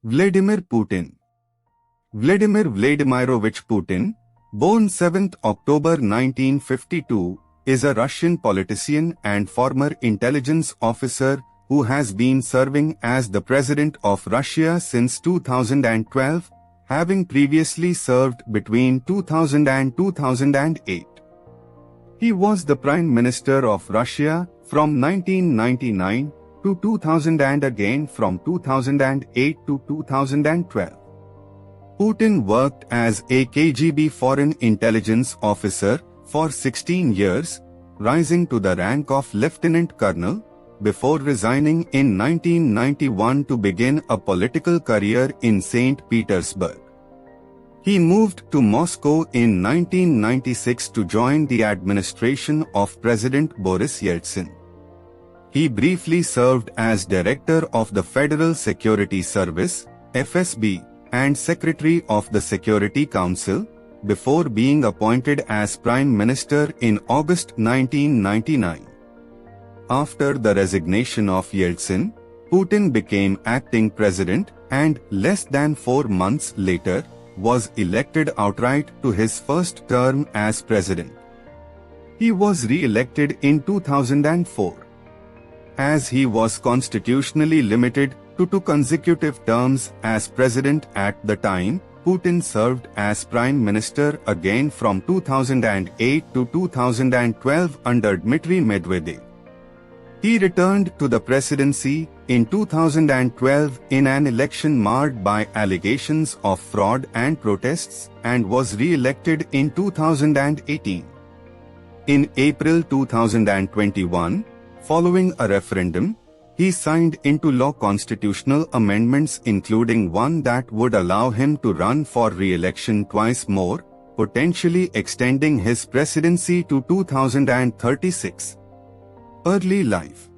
Vladimir Putin. Vladimir Vladimirovich Putin, born 7th October 1952, is a Russian politician and former intelligence officer who has been serving as the President of Russia since 2012, having previously served between 2000 and 2008. He was the Prime Minister of Russia from 1999 to 2000 and again from 2008 to 2012. Putin worked as a KGB foreign intelligence officer for 16 years, rising to the rank of Lieutenant Colonel, before resigning in 1991 to begin a political career in St. Petersburg. He moved to Moscow in 1996 to join the administration of President Boris Yeltsin. He briefly served as Director of the Federal Security Service, FSB, and Secretary of the Security Council, before being appointed as Prime Minister in August 1999. After the resignation of Yeltsin, Putin became acting president and, less than 4 months later, was elected outright to his first term as president. He was re-elected in 2004. As he was constitutionally limited to 2 consecutive terms as president at the time, Putin served as Prime Minister again from 2008 to 2012 under Dmitry Medvedev. He returned to the presidency in 2012 in an election marred by allegations of fraud and protests and was re-elected in 2018. In April 2021, following a referendum, he signed into law constitutional amendments including one that would allow him to run for re-election twice more, potentially extending his presidency to 2036. Early life.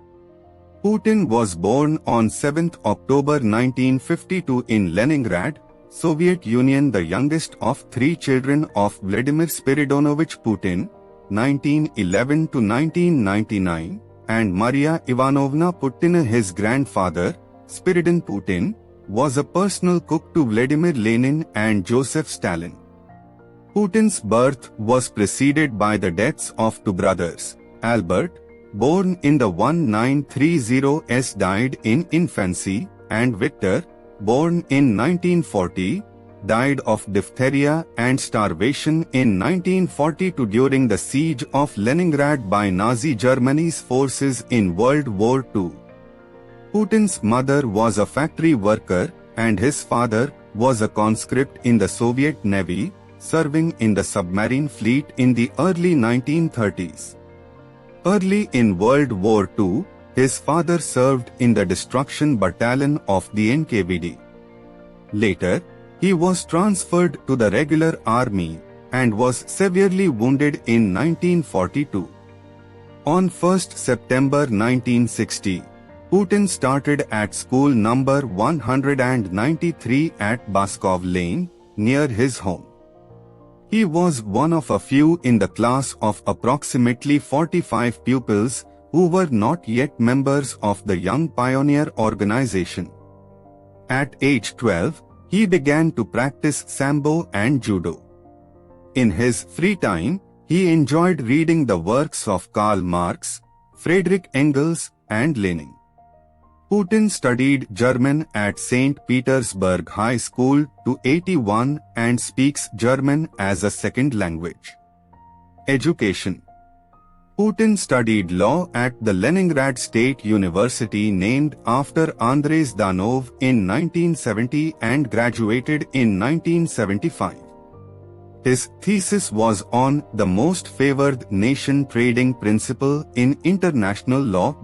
Putin was born on 7th October 1952 in Leningrad, Soviet Union, the youngest of 3 children of Vladimir Spiridonovich Putin, 1911 to 1999, and Maria Ivanovna Putina. His grandfather, Spiridon Putin, was a personal cook to Vladimir Lenin and Joseph Stalin. Putin's birth was preceded by the deaths of 2 brothers. Albert, born in the 1930s, died in infancy, and Victor, born in 1940, died of diphtheria and starvation in 1942 during the siege of Leningrad by Nazi Germany's forces in World War II. Putin's mother was a factory worker and his father was a conscript in the Soviet Navy, serving in the submarine fleet in the early 1930s. Early in World War II, his father served in the Destruction Battalion of the NKVD. Later, he was transferred to the regular army and was severely wounded in 1942. On 1st September 1960, Putin started at school number 193 at Baskov Lane, near his home. He was one of a few in the class of approximately 45 pupils who were not yet members of the Young Pioneer organization. At age 12, he began to practice Sambo and Judo. In his free time, he enjoyed reading the works of Karl Marx, Friedrich Engels, and Lenin. Putin studied German at St. Petersburg High School to 81 and speaks German as a second language. Education. Putin studied law at the Leningrad State University named after Andrei Zdanov in 1970 and graduated in 1975. His thesis was on the most favored nation trading principle in international law.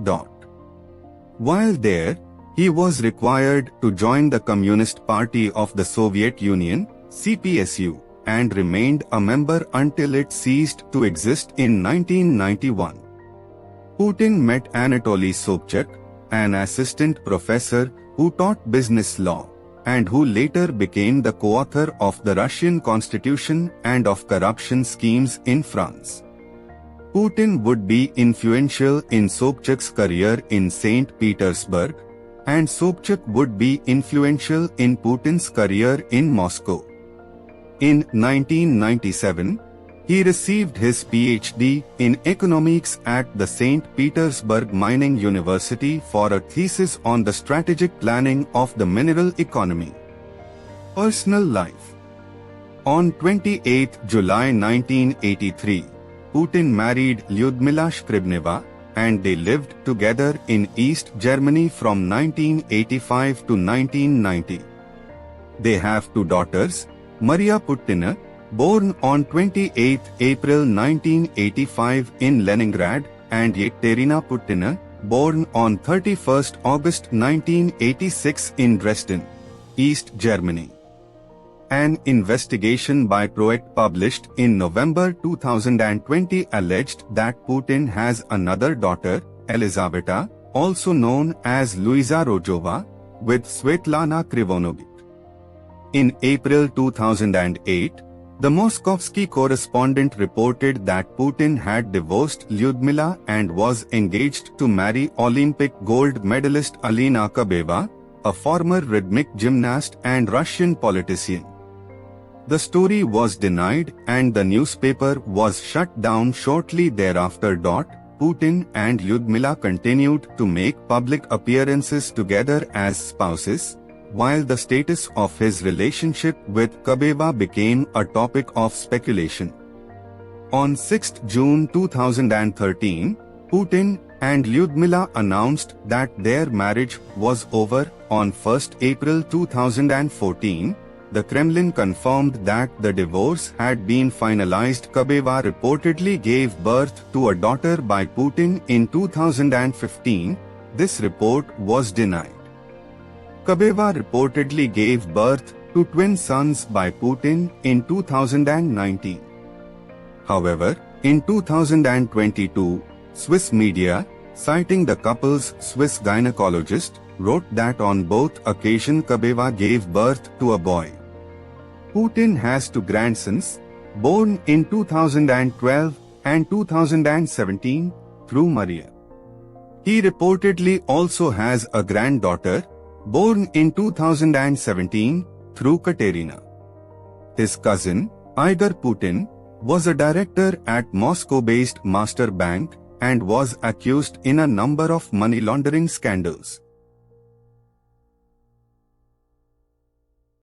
While there, he was required to join the Communist Party of the Soviet Union, CPSU, and remained a member until it ceased to exist in 1991. Putin met Anatoly Sobchak, an assistant professor who taught business law, and who later became the co-author of the Russian Constitution and of corruption schemes in France. Putin would be influential in Sobchak's career in St. Petersburg, and Sobchak would be influential in Putin's career in Moscow. In 1997, he received his PhD in economics at the St. Petersburg Mining University for a thesis on the strategic planning of the mineral economy. Personal life. On 28 July 1983, Putin married Lyudmila Shkribneva, and they lived together in East Germany from 1985 to 1990. They have two daughters, Maria Putina, born on 28 April 1985 in Leningrad, and Yekaterina Putina, born on 31 August 1986 in Dresden, East Germany. An investigation by Proact published in November 2020 alleged that Putin has another daughter, Elizaveta, also known as Luisa Rojova, with Svetlana Krivonovich. In April 2008, the Moskovsky correspondent reported that Putin had divorced Lyudmila and was engaged to marry Olympic gold medalist Alina Kabeva, a former rhythmic gymnast and Russian politician. The story was denied and the newspaper was shut down shortly thereafter. Putin and Lyudmila continued to make public appearances together as spouses, while the status of his relationship with Kabeva became a topic of speculation. On 6 June 2013, Putin and Lyudmila announced that their marriage was over. On 1 April 2014, the Kremlin confirmed that the divorce had been finalized. Kabeva reportedly gave birth to a daughter by Putin in 2015. This report was denied. Kabeva reportedly gave birth to twin sons by Putin in 2019. However, in 2022, Swiss media, citing the couple's Swiss gynecologist, wrote that on both occasions Kabeva gave birth to a boy. Putin has two grandsons, born in 2012 and 2017, through Maria. He reportedly also has a granddaughter, born in 2017, through Katerina. His cousin, Igor Putin, was a director at Moscow-based Master Bank and was accused in a number of money laundering scandals.